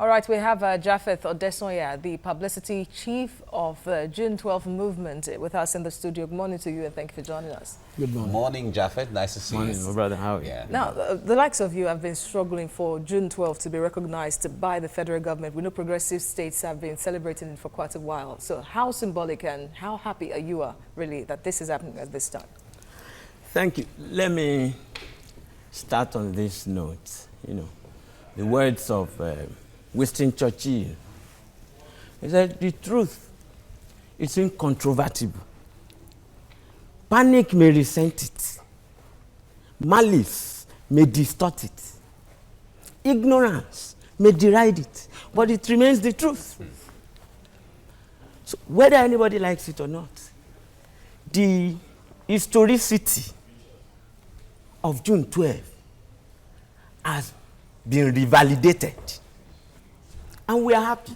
All right, we have Japhet Odesanya, the publicity chief of the June 12 movement, with us in the studio. Good morning to you and thank you for joining us. Good morning. Morning, Japhet. Nice to see you. Morning, my brother. How are you? Yeah. Now, the likes of you have been struggling for June 12 to be recognized by the federal government. We know progressive states have been celebrating it for quite a while. So how symbolic and how happy are you really that this is happening at this time? Thank you. Let me start on this note. You know, the words of Winston Churchill. He said, the truth is incontrovertible. Panic may resent it. Malice may distort it. Ignorance may deride it. But it remains the truth. So whether anybody likes it or not, the historicity of June 12 has been revalidated. And we are happy.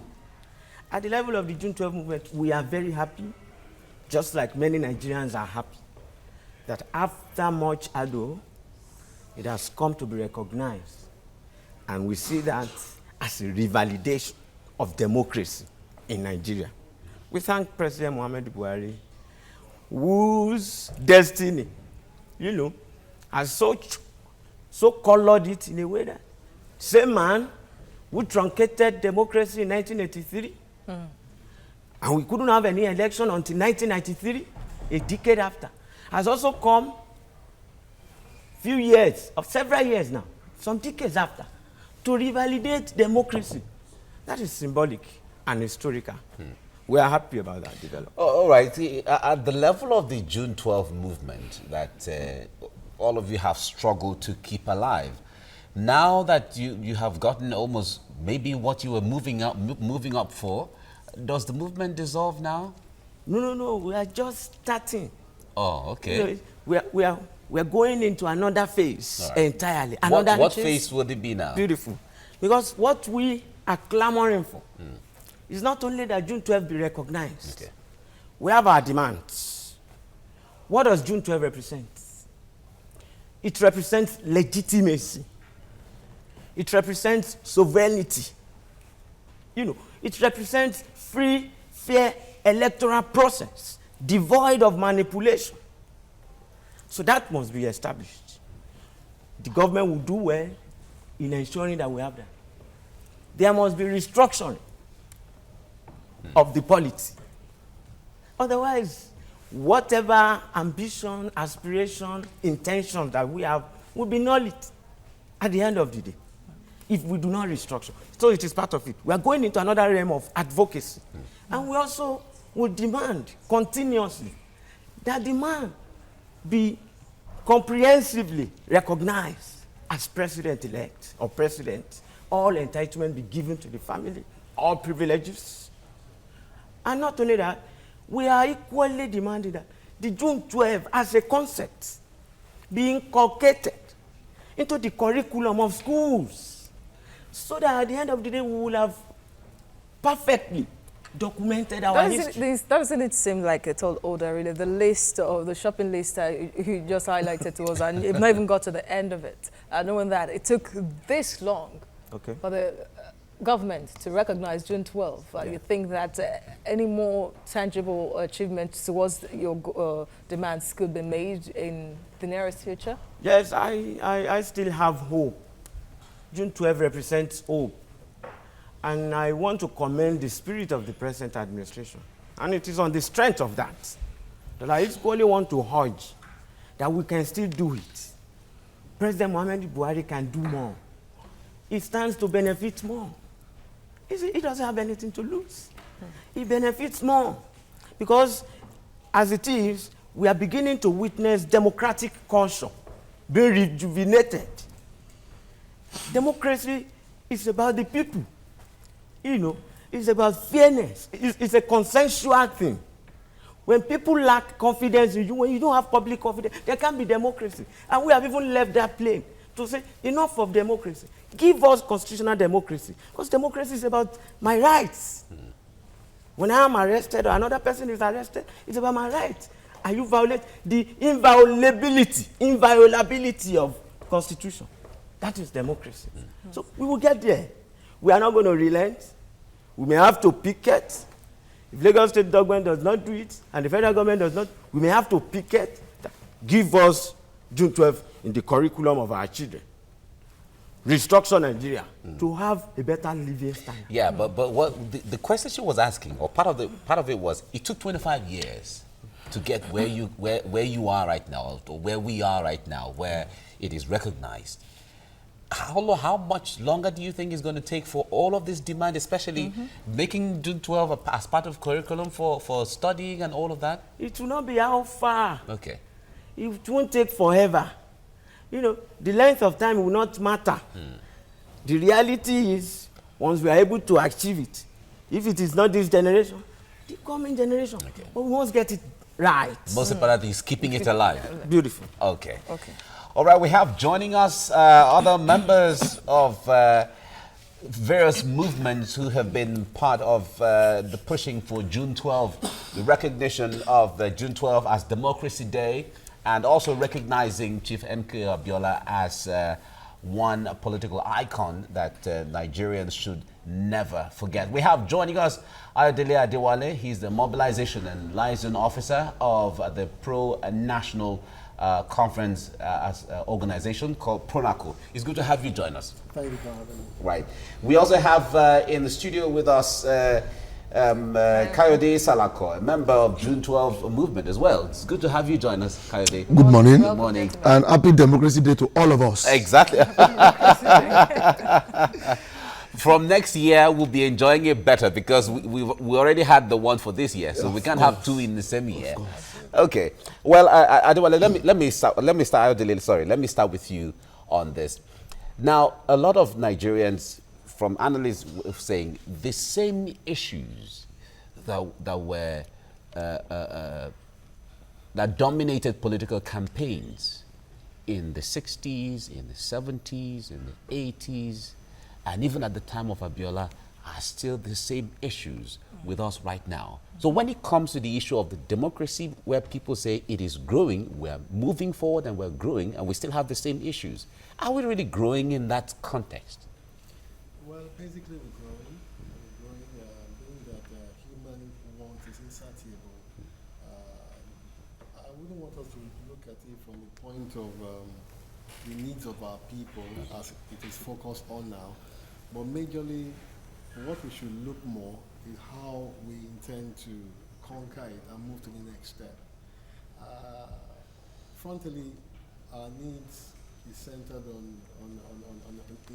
At the level of the June 12 movement, we are very happy, just like many Nigerians are happy, that after much ado, it has come to be recognized. And we see that as a revalidation of democracy in Nigeria. We thank President Muhammadu Buhari, whose destiny, you know, has so colored it in a way that same man who truncated democracy in 1983, and we couldn't have any election until 1993, a decade after, has also come few years, or several years now, some decades after, to revalidate democracy. That is symbolic and historical. We are happy about that development. Oh, all right. At the level of the June 12 movement that all of you have struggled to keep alive, now that you have gotten almost maybe what you were moving up for, does the movement dissolve now? No. We are just starting. Oh, okay. You know, we are going into another phase entirely. What phase would it be now? Beautiful. Because what we are clamoring for is not only that June 12 be recognized. Okay. We have our demands. What does June 12 represent? It represents legitimacy. It represents sovereignty. You know, it represents free, fair electoral process, devoid of manipulation. So that must be established. The government will do well in ensuring that we have that. There must be restructuring of the polity. Otherwise, whatever ambition, aspiration, intention that we have will be nullity at the end of the day, if we do not restructure. So it is part of it. We are going into another realm of advocacy. And we also will demand continuously that the man be comprehensively recognized as president-elect or president. All entitlement be given to the family, all privileges. And not only that, we are equally demanding that the June 12 as a concept be inculcated into the curriculum of schools, so that at the end of the day we will have perfectly documented our history. Doesn't it seem like a tall order, really? The list of the shopping list you just highlighted to us, and you've not even got to the end of it. Knowing that it took this long for the government to recognize June 12, you think that any more tangible achievements towards your demands could be made in the nearest future? Yes, I still have hope. June 12 represents hope. And I want to commend the spirit of the present administration. And it is on the strength of that I equally want to urge that we can still do it. President Muhammadu Buhari can do more. He stands to benefit more. He doesn't have anything to lose. He benefits more. Because as it is, we are beginning to witness democratic culture being rejuvenated. Democracy is about the people. You know, it's about fairness. It's a consensual thing. When people lack confidence in you, when you don't have public confidence, there can't be democracy. And we have even left that plane to say, enough of democracy. Give us constitutional democracy. Because democracy is about my rights. When I am arrested or another person is arrested, it's about my rights. And you violate the inviolability of Constitution. That is democracy. So we will get there. We are not going to relent. We may have to picket. If Lagos state government does not do it, and the federal government does not, we may have to picket. Give us June 12th in the curriculum of our children. Restructure Nigeria to have a better living standard. Yeah, but what the question she was asking, or part of it was, it took 25 years to get where you are right now, or where we are right now, where it is recognized. How much longer do you think is going to take for all of this demand, especially making June 12 as part of curriculum for studying and all of that? It will not be how far. Okay. It won't take forever. You know, the length of time will not matter. The reality is, once we are able to achieve it, if it is not this generation, the coming generation, but we must get it right. Most important is keeping it alive. Beautiful. Okay. All right, we have joining us other members of various movements who have been part of the pushing for June 12, the recognition of June 12 as Democracy Day, and also recognizing Chief M.K. Abiola as one political icon that Nigerians should never forget. We have joining us Ayodele Adewale. He's the Mobilization and Liaison Officer of the Pro-National Conference organization called PRONACO. It's good to have you join us. Thank you for having me. Right. We also have in the studio with us Kayode Salako, a member of June 12 movement as well. It's good to have you join us, Kayode. Good morning. Good morning. And happy Democracy Day to all of us. Exactly. From next year, we'll be enjoying it better because we already had the one for this year, so we can't have two in the same year. Okay. Well, Adewale, let me start. Sorry, let me start with you on this. Now, a lot of Nigerians, from analysts, were saying the same issues that dominated political campaigns in the 60s, in the 70s, in the 80s, and even at the time of Abiola, are still the same issues with us right now. So when it comes to the issue of the democracy, where people say it is growing, we're moving forward and we're growing, and we still have the same issues, are we really growing in that context? Well, basically we're growing. Being that human want is insatiable. I wouldn't want us to look at it from the point of the needs of our people as it is focused on now, but majorly what we should look more is how we intend to conquer it and move to the next step. Frontally, our needs is centered on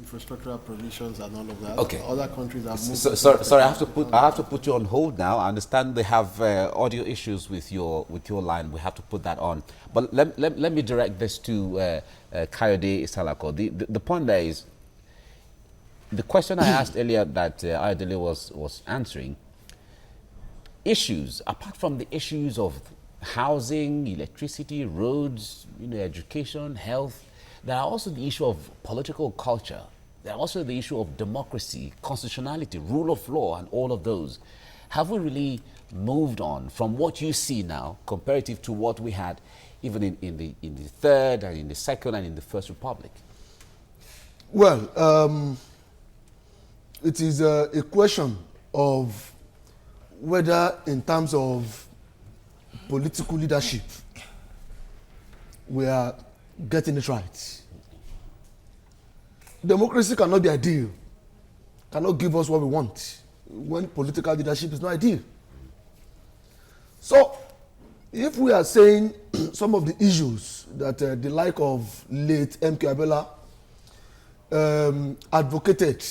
infrastructural provisions and all of that. Okay. Other countries have moved. Sorry, I have to put you on hold now. I understand they have audio issues with your line. We have to put that on. But let me direct this to Kayode Salako. The point there is, the question I asked earlier that Ayodele was answering, issues, apart from the issues of housing, electricity, roads, education, health, there are also the issue of political culture. There are also the issue of democracy, constitutionality, rule of law, and all of those. Have we really moved on from what you see now, comparative to what we had even in the Third and in the Second and in the First Republic? Well, it is a question of whether in terms of political leadership we are getting it right. Democracy cannot be ideal, cannot give us what we want when political leadership is not ideal. So, if we are saying some of the issues that the like of late M.K. Abiola advocated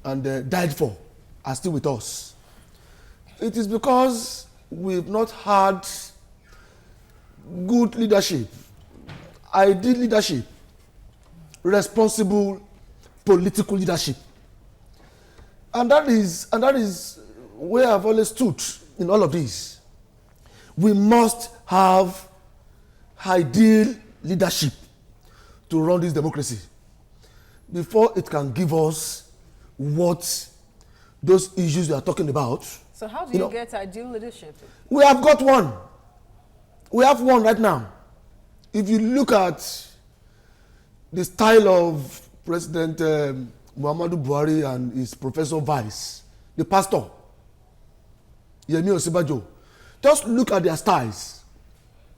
and died for are still with us, it is because we've not had good leadership, ideal leadership, responsible political leadership. And that is where I've always stood in all of this. We must have ideal leadership to run this democracy before it can give us what those issues we are talking about. So how do you get ideal leadership? We have got one. We have one right now. If you look at the style of President Muhammadu Buhari and his Professor Vice, the pastor, Yemi Osibajo, just look at their styles.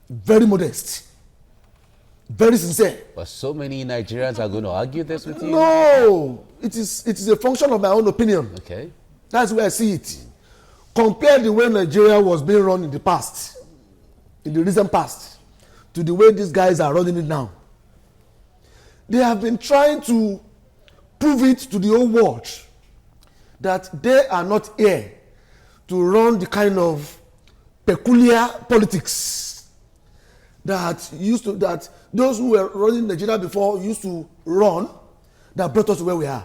Very modest, very sincere. But so many Nigerians are going to argue this with you? No, it is a function of my own opinion. Okay. That's where I see it. Compare the way Nigeria was being run in the past, in the recent past, to the way these guys are running it now. They have been trying to prove it to the whole world that they are not here to run the kind of peculiar politics that those who were running Nigeria before used to run, that brought us to where we are.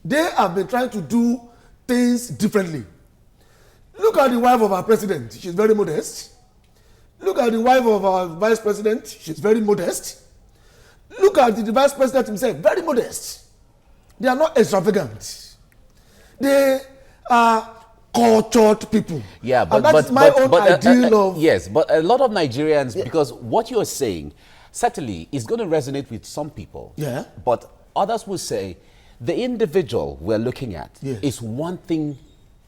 They have been trying to do things differently. Look at the wife of our president. She's very modest. Look at the wife of our vice president. She's very modest. Look at the vice president himself. Very modest. They are not extravagant. They are cultured people. Yeah, but and that's my own ideal of... Yes, but a lot of Nigerians, because what you're saying certainly is going to resonate with some people. Yeah. But others will say the individual we're looking at is one thing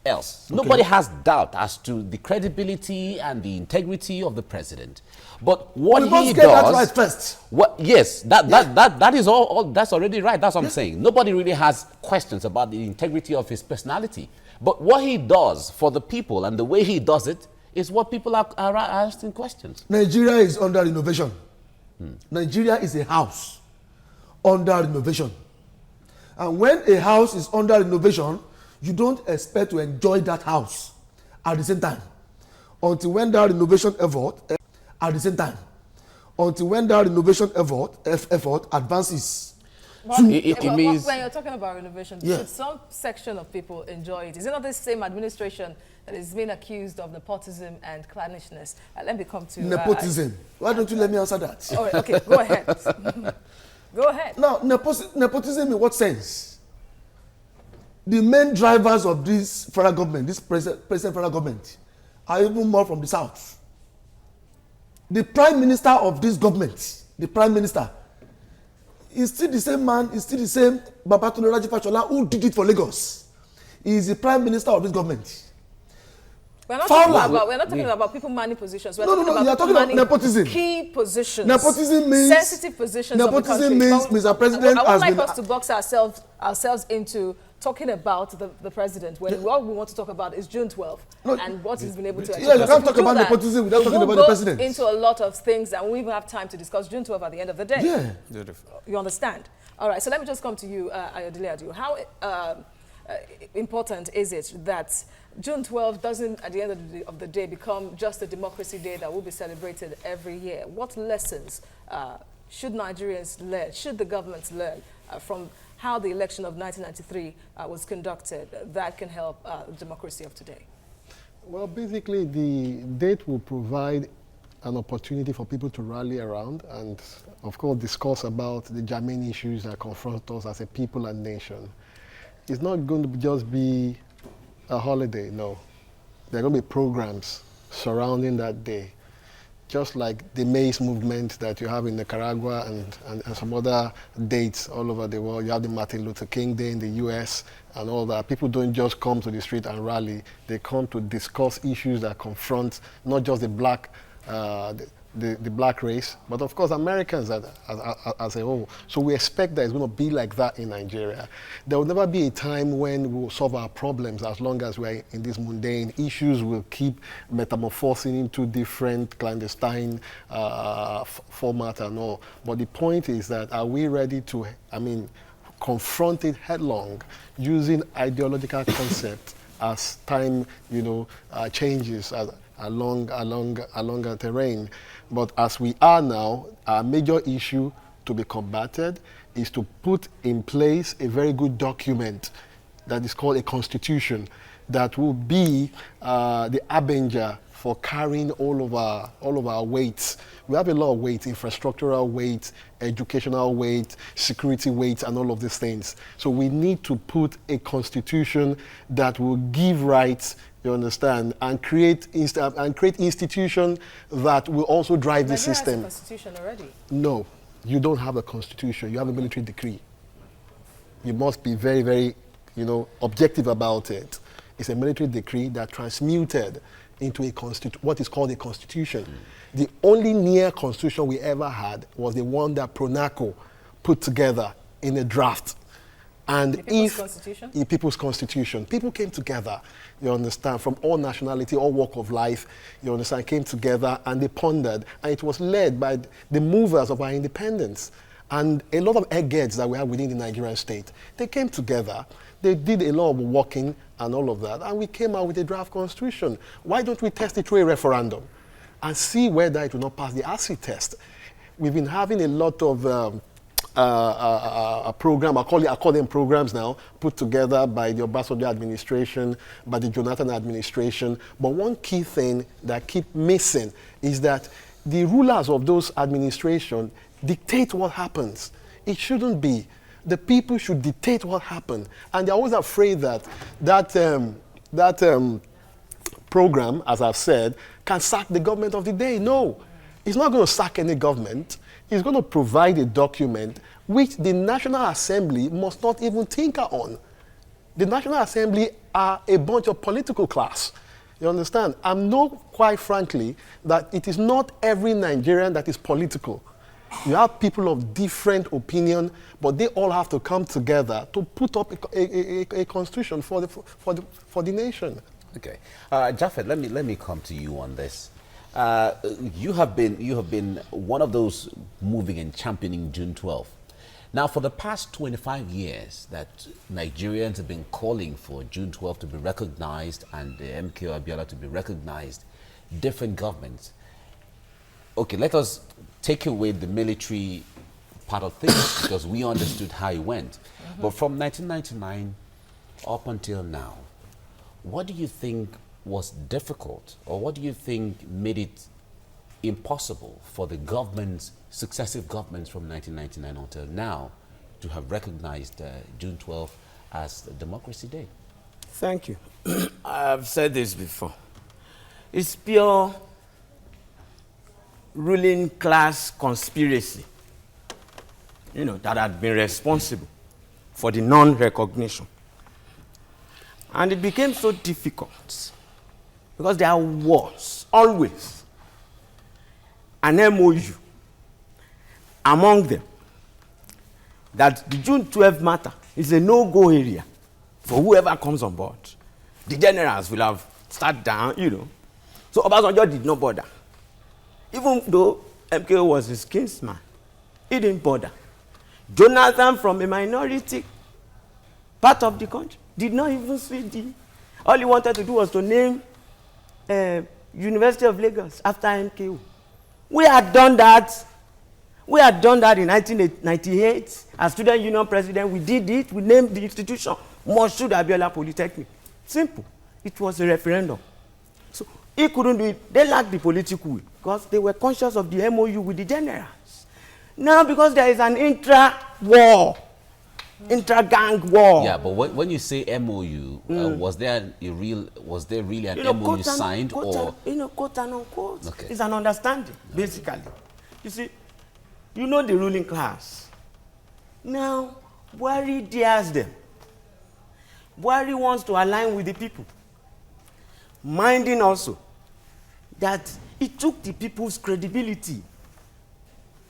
else. Okay. Nobody has doubt as to the credibility and the integrity of the president. But what he does... That right first. Yes, that is all, that's already right. That's what I'm saying. Nobody really has questions about the integrity of his personality. But what he does for the people and the way he does it is what people are asking questions. Nigeria is under renovation. Nigeria is a house under renovation. And when a house is under renovation, you don't expect to enjoy that house at the same time until when that renovation effort advances. But it means when you're talking about renovation, some section of people enjoy it. Is it not the same administration that is being accused of nepotism and clannishness? Let me come to nepotism. Why don't you let me answer that? Oh, okay, go ahead. Go ahead. Now, nepotism in what sense? The main drivers of this federal government, this present federal government, are even more from the south. The prime minister of this government, the prime minister, is still the same man, is still the same Babatunde Raji Fashola who did it for Lagos. He is the prime minister of this government. We're not talking about people manning positions. We're talking about nepotism. Key positions. Nepotism means sensitive positions of the country. Nepotism means Mr. President I would like us to box ourselves into talking about the president when what we want to talk about is June 12th and what he's been able to achieve. Yeah, you can't talk about nepotism without talking about the president. Into a lot of things and we even have time to discuss June 12th at the end of the day. Yeah. Beautiful. You understand? All right, so let me just come to you, Ayodele Adu. How important is it that June 12th doesn't, at the end of the day, become just a democracy day that will be celebrated every year? What lessons should Nigerians learn, should the government learn from how the election of 1993 was conducted that can help the democracy of today? Well, basically, the date will provide an opportunity for people to rally around and, of course, discuss about the germane issues that confront us as a people and nation. It's not going to just be a holiday, no. There are going to be programs surrounding that day, just like the maize movement that you have in Nicaragua and some other dates all over the world. You have the Martin Luther King Day in the US and all that. People don't just come to the street and rally. They come to discuss issues that confront not just the black the black race, but of course Americans as a whole. So we expect that it's going to be like that in Nigeria. There will never be a time when we will solve our problems as long as we're in this mundane. Issues will keep metamorphosing into different clandestine format and all. But the point is that are we ready to, confront it headlong using ideological concepts as time, changes along a terrain. But as we are now, our major issue to be combated is to put in place a very good document that is called a constitution that will be the avenger for carrying all of our weights. We have a lot of weight, infrastructural weight, educational weight, security weight, and all of these things. So we need to put a constitution that will give rights, you understand, and create institutions that will also drive the system. Has a constitution already? No, you don't have a constitution. You have a military decree. you must be very, very, objective about it. It's a military decree that transmuted into what is called a constitution. The only near constitution we ever had was the one that Pronaco put together in a draft. And the People's Constitution? The People's Constitution. People came together, you understand, from all nationality, all walk of life, you understand, came together and they pondered. And it was led by the movers of our independence. And a lot of eggheads that we have within the Nigerian state, they came together, they did a lot of working and all of that, and we came out with a draft constitution. Why don't we test it through a referendum and see whether it will not pass the acid test? We've been having a lot of a program, I call them programs now, put together by the Obasanjo administration, by the Jonathan administration. But one key thing that keep missing is that the rulers of those administrations dictate what happens. It shouldn't be. The people should dictate what happens. And they're always afraid that program, as I've said, can sack the government of the day. No, it's not going to sack any government. It's going to provide a document which the National Assembly must not even tinker on. The National Assembly are a bunch of political class. You understand? I know, quite frankly, that it is not every Nigerian that is political. You have people of different opinion, but they all have to come together to put up a constitution for the nation. Okay, Japhet, let me come to you on this. You have been one of those moving and championing June 12th. Now, for the past 25 years that Nigerians have been calling for June 12th to be recognized and MKO Abiola to be recognized, different governments. Okay, let us take away the military part of things because we understood how it went. But from 1999 up until now, what do you think was difficult, or what do you think made it impossible for the governments, successive governments from 1999 until now, to have recognized June 12th as Democracy Day? Thank you. I've said this before. It's pure ruling class conspiracy, that had been responsible for the non-recognition. And it became so difficult because there was always an MOU among them that the June 12 matter is a no-go area for whoever comes on board. The generals will have sat down, So Obasanjo did not bother. Even though MKO was his kinsman, he didn't bother. Jonathan, from a minority part of the country, did not even see all he wanted to do was to name University of Lagos after MKO. We had done that. We had done that in 1998 as student union president. We did it. We named the institution Moshood Abiola Polytechnic. Simple. It was a referendum. So he couldn't do it. They lacked the political will because they were conscious of the MOU with the generals. Now, because there is an intra-war, intra-gang war. Yeah, but when you say MOU, was there really an MOU signed, or quote and unquote? Okay. It's an understanding, basically. You see, the ruling class. Now, Buhari dares them. Buhari wants to align with the people, minding also that it took the people's credibility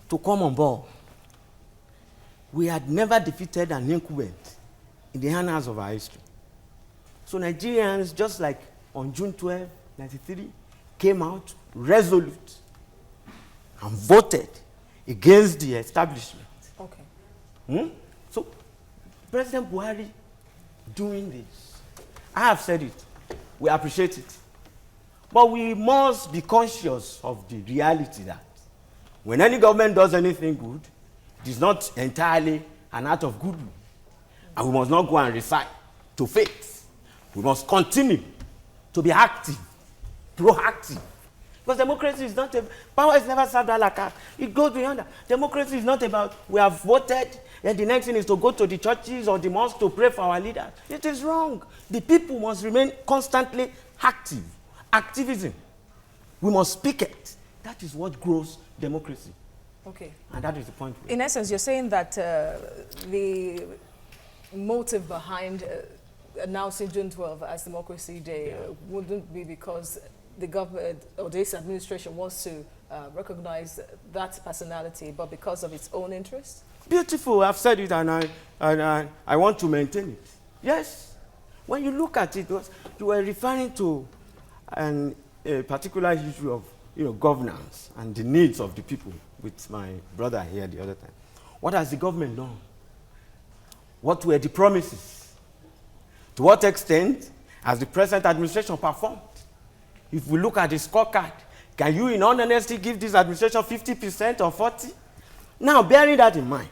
to come on board. We had never defeated an incumbent in the annals of our history. So Nigerians, just like on June 12, 1993, came out resolute and voted against the establishment. Okay. So President Buhari doing this, I have said it, we appreciate it. But we must be conscious of the reality that when any government does anything good, it is not entirely an act of goodwill. And we must not go and recite to faith. We must continue to be active, proactive. Because democracy is not power is never served a la carte. It goes beyond that. Democracy is not about we have voted and the next thing is to go to the churches or the mosque to pray for our leaders. It is wrong. The people must remain constantly active. Activism. We must speak it. That is what grows democracy. Okay. And that is the point. In essence, you're saying that motive behind announcing June 12 as Democracy Day wouldn't be because the government or this administration wants to recognize that personality, but because of its own interest? Beautiful. I've said it, and I want to maintain it. Yes. When you look at it, you were referring to a particular issue of governance and the needs of the people with my brother here the other time. What has the government done? What were the promises? To what extent has the present administration performed? If we look at the scorecard, can you in all honesty give this administration 50% or 40%? Now, bearing that in mind,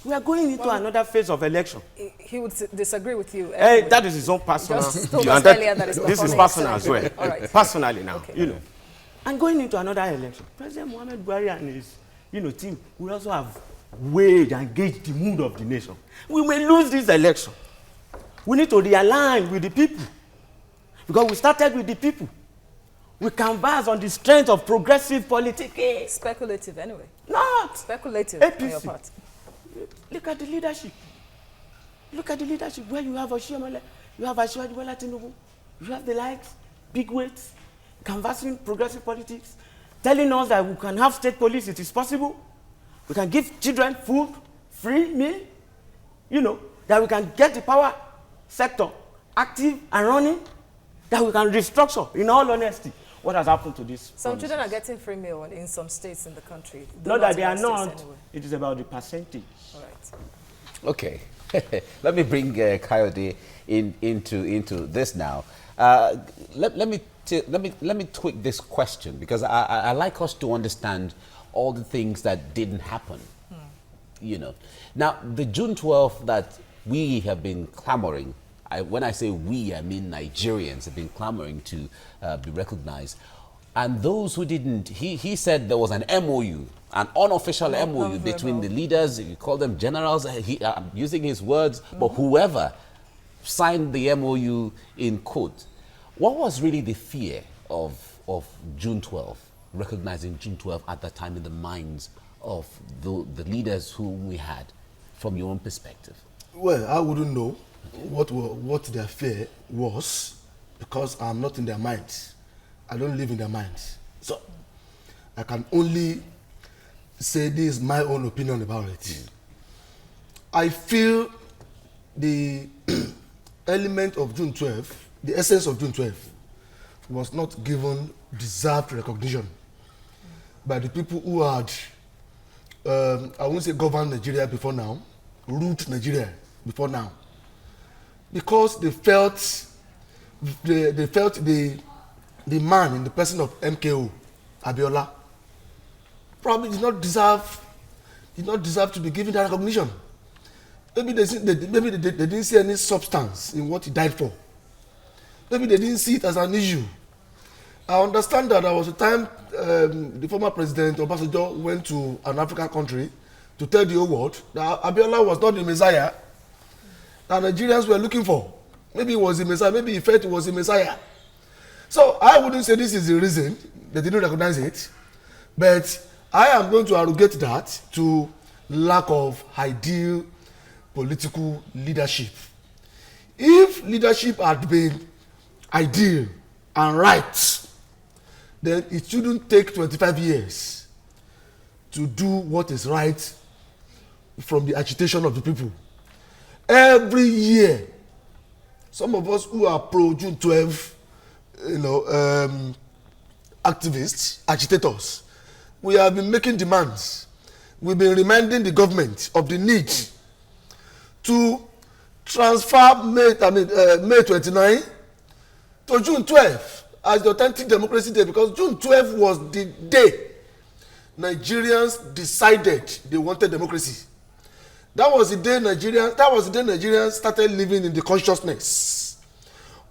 we are going into another phase of election. He would disagree with you. Anyway. That is his own personal. Just told us earlier that it's this is personal as well. All right. Personally now, Okay. And going into another election, President Muhammad Buhari and his, team will also have weighed and gauged the mood of the nation. We may lose this election. We need to realign with the people, because we started with the people. We canvass on the strength of progressive politics. Speculative, anyway. Not speculative APC. on your part. Look at the leadership. Look at the leadership where you have Oshiomhole, you have Asiwaju Bola Tinubu, you have the likes, big weights, canvassing progressive politics, telling us that we can have state police, it is possible. We can give children food, free meal, that we can get the power sector active and running, that we can restructure, in all honesty. What has happened to this? Some children are getting free meal in some states in the country. Not that they are not. Anyway. It is about the percentage. All right. Okay. Let me bring Kayode into this now. Let me tweak this question, because I like us to understand all the things that didn't happen. Now, the June 12th that we have been clamoring, when I say we, I mean Nigerians have been clamoring to be recognized. And those who didn't, he said there was an MOU, an unofficial MOU between the leaders, you call them generals, using his words, but whoever signed the MOU in quote. What was really the fear of June 12, recognizing June 12 at that time in the minds of the leaders whom we had, from your own perspective? Well, I wouldn't know what their fear was, because I'm not in their minds. I don't live in their minds. So I can only say this is my own opinion about it. I feel the element of June 12, the essence of June 12, was not given deserved recognition by the people who had, I won't say governed Nigeria before now, ruled Nigeria before now. Because they felt the man in the person of MKO, Abiola, probably did not deserve to be given that recognition. Maybe they didn't see any substance in what he died for. Maybe they didn't see it as an issue. I understand that there was a time the former president Obasanjo went to an African country to tell the whole world that Abiola was not the Messiah that Nigerians were looking for. Maybe it was the Messiah, maybe he felt it was the Messiah. So I wouldn't say this is the reason they didn't recognize it, but I am going to arrogate that to lack of ideal political leadership. If leadership had been ideal and right, then it shouldn't take 25 years to do what is right from the agitation of the people. Every year, some of us who are pro June 12, activists, agitators, we have been making demands. We've been reminding the government of the need to transfer May 29 to June 12 as the authentic democracy day, because June 12 was the day Nigerians decided they wanted democracy. That was the day Nigerians started living in the consciousness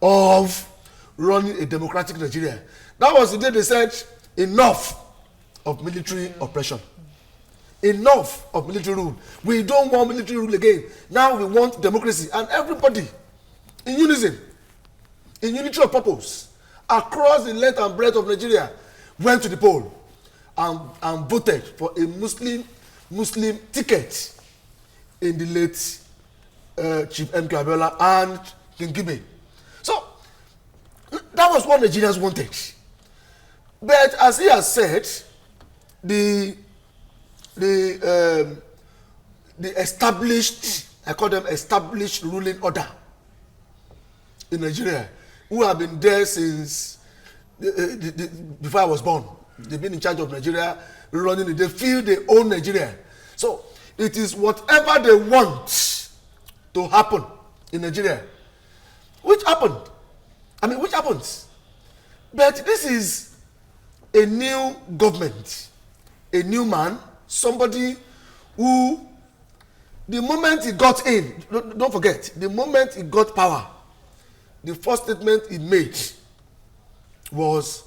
of running a democratic Nigeria. That was the day they said enough of military oppression. Enough of military rule. We don't want military rule again. Now we want democracy. And everybody, in unison, in unity of purpose, across the length and breadth of Nigeria, went to the poll and voted for a Muslim ticket in the late Chief M.K. Abiola and King Gibe. So, that was what Nigerians wanted. But as he has said, the established, I call them established ruling order in Nigeria, who have been there since before I was born. They've been in charge of Nigeria, running it. They feel they own Nigeria. So it is whatever they want to happen in Nigeria, which happened. I mean, which happens. But this is a new government, a new man, somebody who, the moment he got in, don't forget, the moment he got power, the first statement he made was,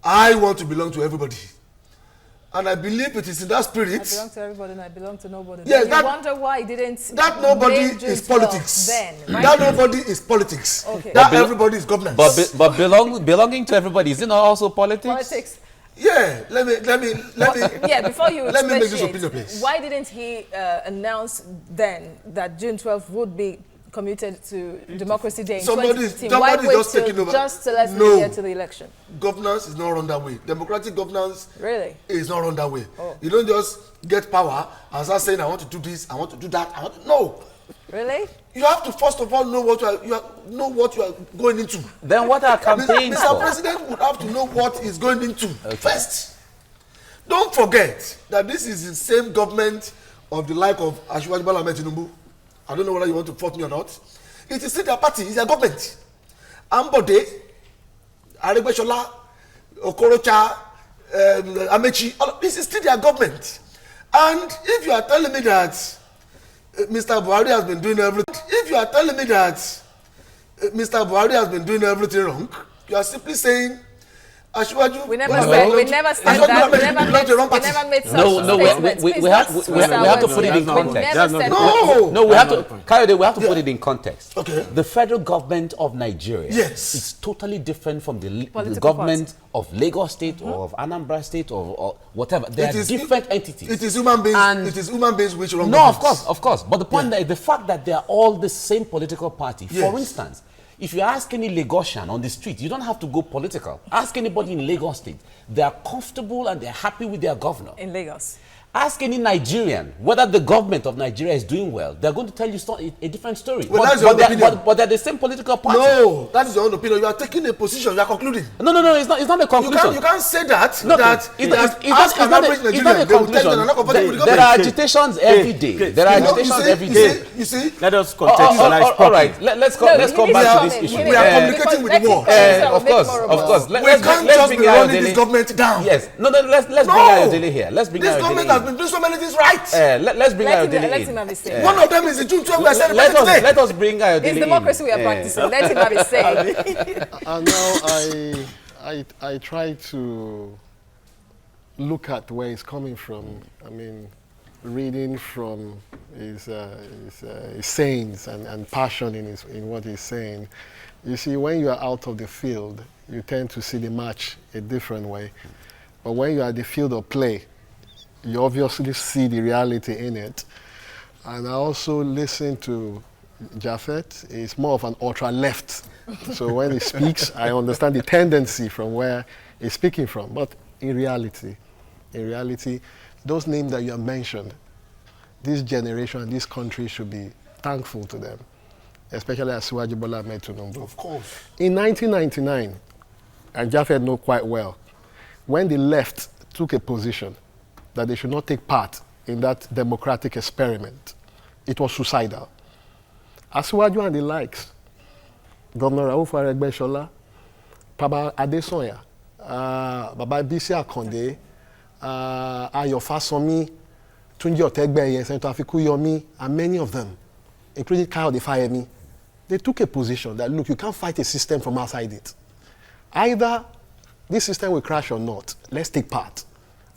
I want to belong to everybody. And I believe it is in that spirit. I belong to everybody and I belong to nobody. Yes, you wonder why he didn't. That nobody is politics. Then, right? That nobody is politics. Okay. That everybody is governance. But belonging to everybody, is it not also politics? Politics. Yeah, let me. Yeah, before you let me make this expatiate, opinion, please. why didn't he announce then that June 12th would be commuted to Democracy Day in 2015? Why wait just taking over. Just to let me get to the election? Governance is not run that way. Democratic governance really is not run that way. Oh. You don't just get power and start saying, I want to do this, I want to do that. No. Really? You have to first of all know what you are going into. Then what are campaigns Mr. for? President would have to know what he's going into first. Don't forget that this is the same government of the like of Asiwaju Bola Ahmed Tinubu. I don't know whether you want to fault me or not. It is still their party, it's their government. Ambode, Aregbesola, Okorocha, Amechi, this is still their government. And if you are telling me that Mr. Buhari has been doing everything wrong, you are simply saying, Asiwaju. We never said that. We never made such statements. We have to put it in context. No, we have to, Kayode, we have to put it in context. Okay. The federal government of Nigeria is totally different from the government of Lagos State or of Anambra State or whatever. They are different entities. It is human beings. It is human beings which run. No, of course. But the point is the fact that they are all the same political party. For instance, if you ask any Lagosian on the street, you don't have to go political. Ask anybody in Lagos State. They are comfortable and they're happy with their governor. In Lagos. Ask any Nigerian whether the government of Nigeria is doing well. They're going to tell you a different story. Well, that's your own opinion. But they're the same political party. No, that is your own opinion. You are taking a position. You are concluding. No, it's not a conclusion. You can't say that. No, It's not a conclusion. There are agitations every day. There are agitations every day. You see? Let us contextualize. All right, let's come back to this issue. We are communicating with the world. Of course. We can't just be running this government down. Yes. No, let's bring Ayodele here. This government has been doing so many things right. Let's bring Ayodele in. One of them is the June 12th we are celebrating today. Let us bring Ayodele in. It's democracy we are practicing. Let him have his say. And now I try to look at where he's coming from. I mean, reading from his sayings and passion in what he's saying. You see, when you are out of the field, you tend to see the match a different way. But when you are at the field of play, you obviously see the reality in it. And I also listen to Japhet. He's more of an ultra-left. So when he speaks, I understand the tendency from where he's speaking from. But in reality, those names that you have mentioned, this generation and this country should be thankful to them, especially Asiwaju Bola Ahmed Tinubu. Of course. In 1999, and Japhet knows quite well, when the left took a position that they should not take part in that democratic experiment, it was suicidal. Asiwaju and the likes, Governor Rauf Aregbesola, Baba Adesanya, Baba Bisi Akande, Ayo Fasomi, Tunji Otegbeye, Senator Afikuyomi, and many of them, including Kayode Fayemi, they took a position that, look, you can't fight a system from outside it. Either this system will crash or not, let's take part.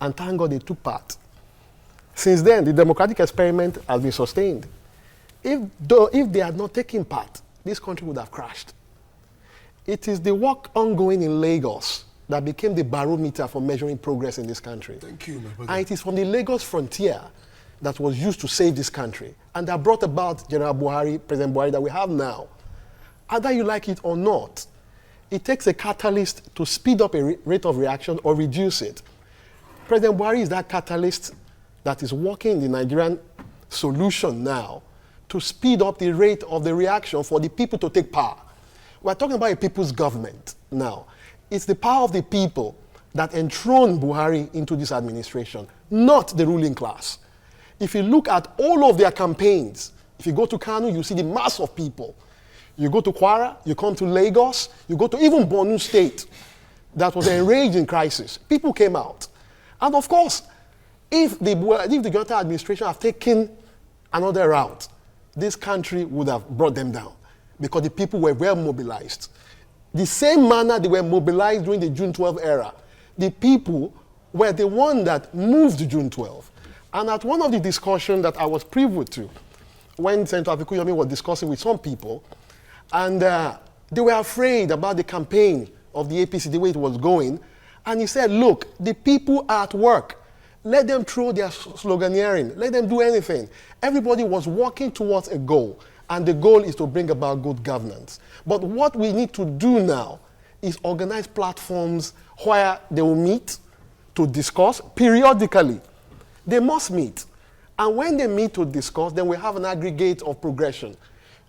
And thank God they took part. Since then, the democratic experiment has been sustained. If they had not taken part, this country would have crashed. It is the work ongoing in Lagos that became the barometer for measuring progress in this country. Thank you, my brother. And it is from the Lagos frontier that was used to save this country and that brought about General Buhari, President Buhari that we have now. Either you like it or not, it takes a catalyst to speed up a rate of reaction or reduce it. President Buhari is that catalyst that is working in the Nigerian solution now to speed up the rate of the reaction for the people to take power. We're talking about a people's government now. It's the power of the people that enthroned Buhari into this administration, not the ruling class. If you look at all of their campaigns, if you go to Kano, you see the mass of people. You go to Kwara, you come to Lagos, you go to even Borno State, that was enraged in crisis. People came out. And of course, if the Jonathan administration have taken another route, this country would have brought them down because the people were well mobilized. The same manner they were mobilized during the June 12 era, the people were the one that moved June 12. And at one of the discussions that I was privy to, when Senator Afikuyomi was discussing with some people, and they were afraid about the campaign of the APC, the way it was going, and he said, look, the people are at work. Let them throw their sloganeering. Let them do anything. Everybody was working towards a goal, and the goal is to bring about good governance. But what we need to do now is organize platforms where they will meet to discuss periodically. They must meet. And when they meet to discuss, then we have an aggregate of progression.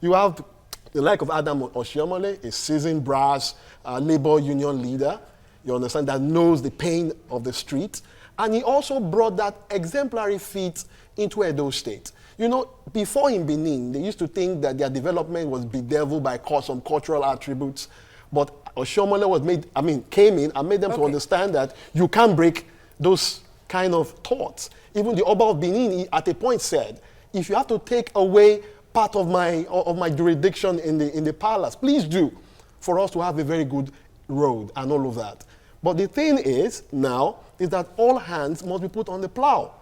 You have the like of Adam Oshiomhole, a seasoned brass labor union leader, you understand, that knows the pain of the street. And he also brought that exemplary feat into Edo State. You know, before in Benin, they used to think that their development was bedeviled by some cultural attributes. But Oshiomhole came in and made them to understand that you can't break those kind of thoughts. Even the Oba of Benin, at a point said, if you have to take away part of my jurisdiction in the palace, please do, for us to have a very good road and all of that. But the thing is now is that all hands must be put on the plow.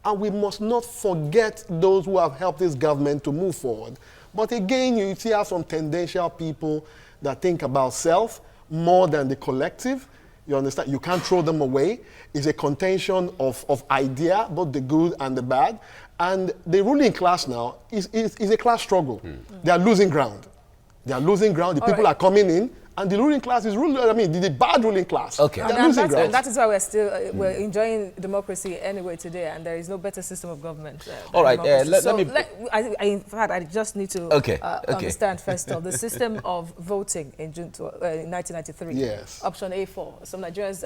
And we must not forget those who have helped this government to move forward. But again, you see have some tendential people that think about self more than the collective. You understand? You can't throw them away. It's a contention of idea, both the good and the bad. And the ruling class now is a class struggle. They are losing ground. They are losing ground. The people are coming in. And the ruling class is the bad ruling class. Okay. And that is why we're still we're enjoying democracy anyway today, and there is no better system of government. All right. In fact, I just need to understand first of the system of voting in June 1993. Yes. Option A4. Some Nigerians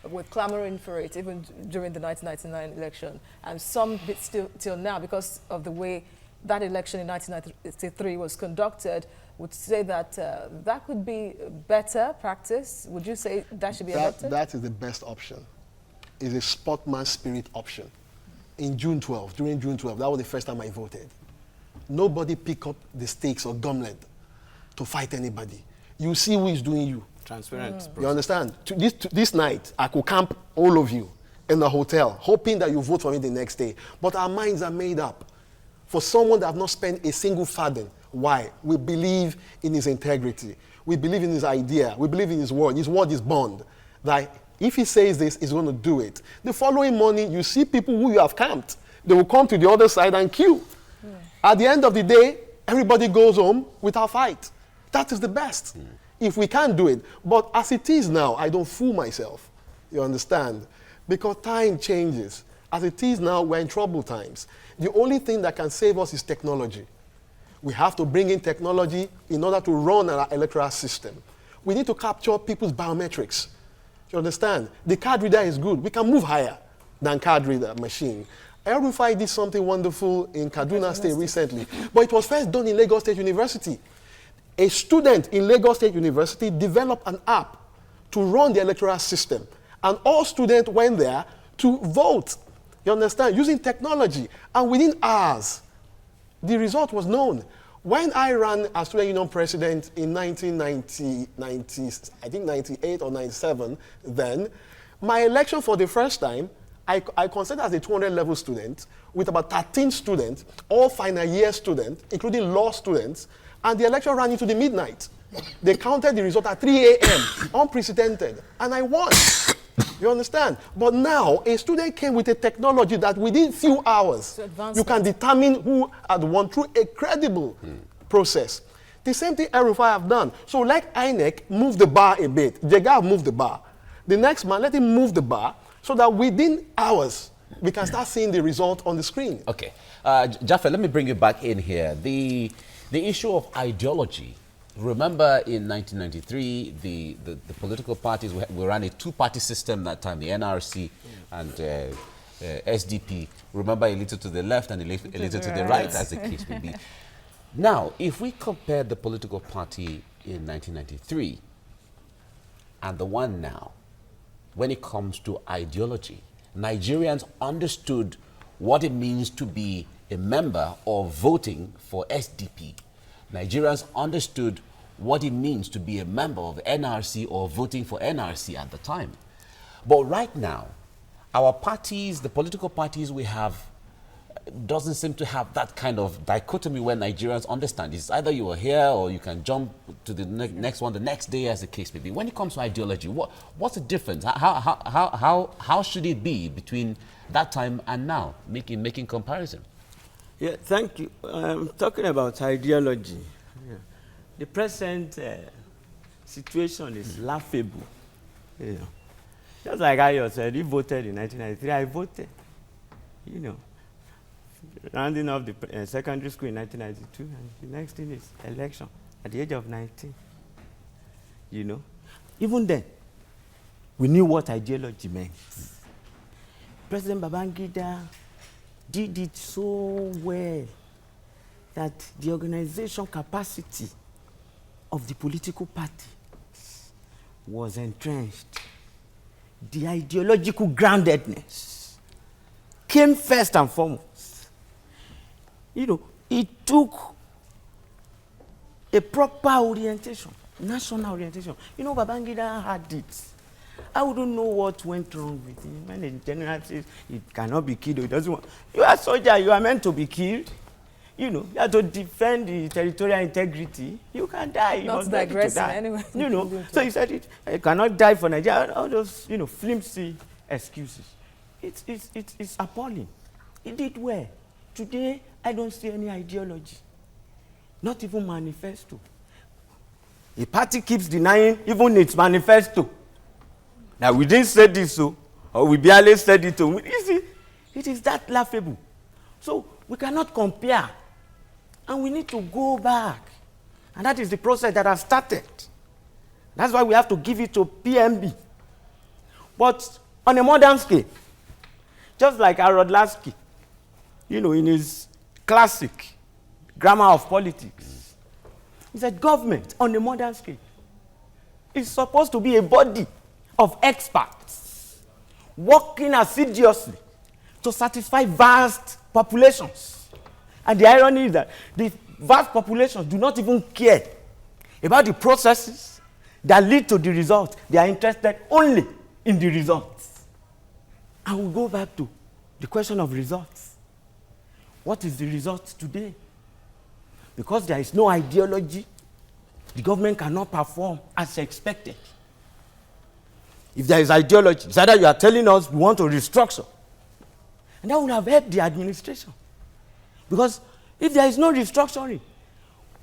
were clamoring for it even during the 1999 election, and some bit till now because of the way that election in 1993 was conducted. Would say that that could be better practice. Would you say that should be adopted? That is the best option. It's a sportsman spirit option. In June 12, during June 12, that was the first time I voted. Nobody pick up the stakes or gauntlet to fight anybody. You see who is doing you. Transparent. You understand? This night, I could camp all of you in a hotel, hoping that you vote for me the next day. But our minds are made up. For someone that have not spent a single farthing. Why? We believe in his integrity. We believe in his idea. We believe in his word. His word is bond. That if he says this, he's going to do it. The following morning, you see people who you have camped. They will come to the other side and queue. At the end of the day, everybody goes home without fight. That is the best. If we can't do it. But as it is now, I don't fool myself. You understand? Because time changes. As it is now, we're in troubled times. The only thing that can save us is technology. We have to bring in technology in order to run our electoral system. We need to capture people's biometrics. You understand? The card reader is good. We can move higher than card reader machine. El-Rufai did something wonderful in Kaduna State recently, but it was first done in Lagos State University. A student in Lagos State University developed an app to run the electoral system, and all students went there to vote. You understand? Using technology, and within hours, the result was known. When I ran as student union president in 1998 or 97, then, my election for the first time, I considered as a 200 level student with about 13 students, all final year students, including law students, and the election ran into the midnight. They counted the result at 3 a.m., unprecedented, and I won. You understand? But now, a student came with a technology that within few hours, you can determine who had won through a credible process. The same thing El-Rufai have done. So like INEC, move the bar a bit. Jega move the bar. The next man, let him move the bar so that within hours, we can start seeing the result on the screen. Okay. Japhet, let me bring you back in here. The issue of ideology. Remember in 1993, the political parties, we ran a two-party system that time, the NRC and SDP. Remember, a little to the left and a little to the right, as the case may be. Now, if we compare the political party in 1993 and the one now, when it comes to ideology, Nigerians understood what it means to be a member or voting for SDP. Nigerians understood what it means to be a member of NRC or voting for NRC at the time. But right now, our parties, the political parties we have, doesn't seem to have that kind of dichotomy where Nigerians understand. It's either you are here or you can jump to the next one the next day, as the case may be. When it comes to ideology, what's the difference? How should it be between that time and now, making comparison? Yeah, thank you. Talking about ideology, the present situation is laughable. You know, just like I said, you voted in 1993, I voted. You know, rounding off the secondary school in 1992, and the next thing is election at the age of 19. You know, even then, we knew what ideology meant. President Babangida did it so well that the organization capacity of the political party was entrenched. The ideological groundedness came first and foremost. You know, it took a proper orientation, national orientation. You know, Babangida had it. I wouldn't know what went wrong with him. When the general says it cannot be killed, or it doesn't want. You are a soldier, you are meant to be killed. You know, you have to defend the territorial integrity. You can die. You Not digressing anyway. You know, so he said it. I cannot die for Nigeria. All those, you know, flimsy excuses. It's appalling. He did well. Today, I don't see any ideology. Not even manifesto. The party keeps denying even its manifesto. Now, we didn't say this, so, or we barely said it. You see, it is that laughable. So, we cannot compare. And we need to go back. And that is the process that has started. That's why we have to give it to PMB. But on a modern scale, just like Harold Lasky, you know, in his classic Grammar of Politics, he said government on a modern scale is supposed to be a body of experts working assiduously to satisfy vast populations. And the irony is that the vast populations do not even care about the processes that lead to the result. They are interested only in the results. And we'll go back to the question of results. What is the result today? Because there is no ideology, the government cannot perform as expected. If there is ideology, it's either you are telling us we want to restructure, and that would have helped the administration. Because if there is no restructuring,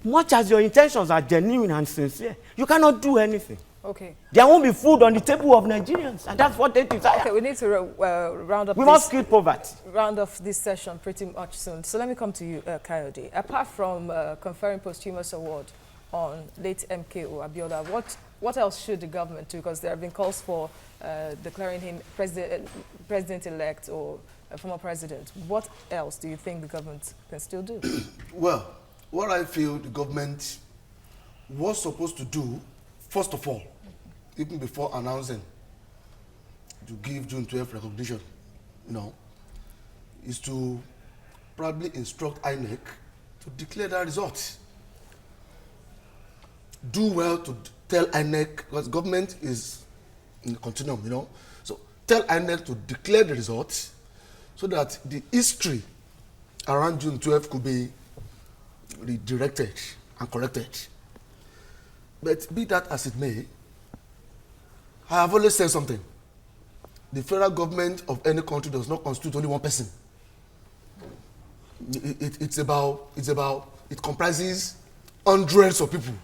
much as your intentions are genuine and sincere, you cannot do anything. Okay. There won't be food on the table of Nigerians, and that's what they desire. Okay, we need to round up. We must kill poverty. Round off this session pretty much soon. So let me come to you, Kayode. Apart from conferring posthumous award on late MKO Abiola, what else should the government do? Because there have been calls for declaring him president-elect or former president. What else do you think the government can still do? Well, what I feel the government was supposed to do, first of all, even before announcing to give June 12 recognition, you know, is to probably instruct INEC to declare that result. Do well to tell INEC, because government is in the continuum, you know. So tell INEC to declare the results so that the history around June 12 could be redirected and corrected. But be that as it may, I have always said something. the federal government of any country does not constitute only one person. It comprises hundreds of people,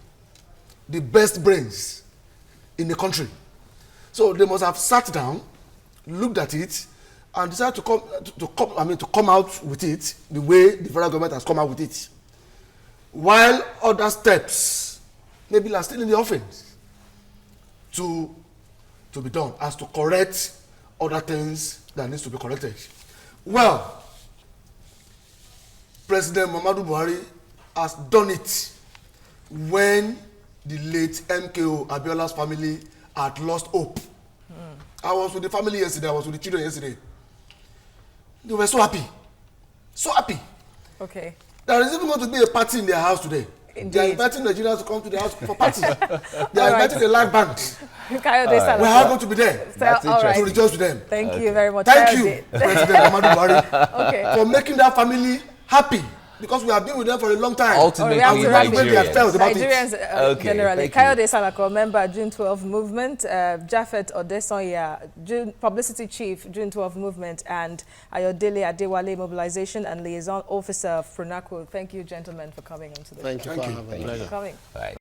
the best brains in the country. So they must have sat down, looked at it, and decided to come out with it the way the federal government has come out with it. While other steps maybe are still in the offings to be done as to correct other things that needs to be corrected. Well, President Muhammadu Buhari has done it when the late MKO Abiola's family had lost hope. I was with the family yesterday, I was with the children yesterday. They were so happy. So happy. Okay. There is even going to be a party in their house today. Indeed. They are inviting Nigerians to come to their house for parties. They are inviting the live band. Kayode We are going to be there to rejoice with them. Thank you very much. Thank you, President Muhammadu Buhari, for making that family happy. Because we have been with them for a long time. Ultimately, Nigerians generally. Kayode Salako, member June 12 movement, Japhet Odesanya, publicity chief, June 12 movement, and Ayodele Adewale, mobilization and liaison officer of Pronaco. Thank you, gentlemen, for coming into the show. Thank you for having me. Thank you for coming. Right.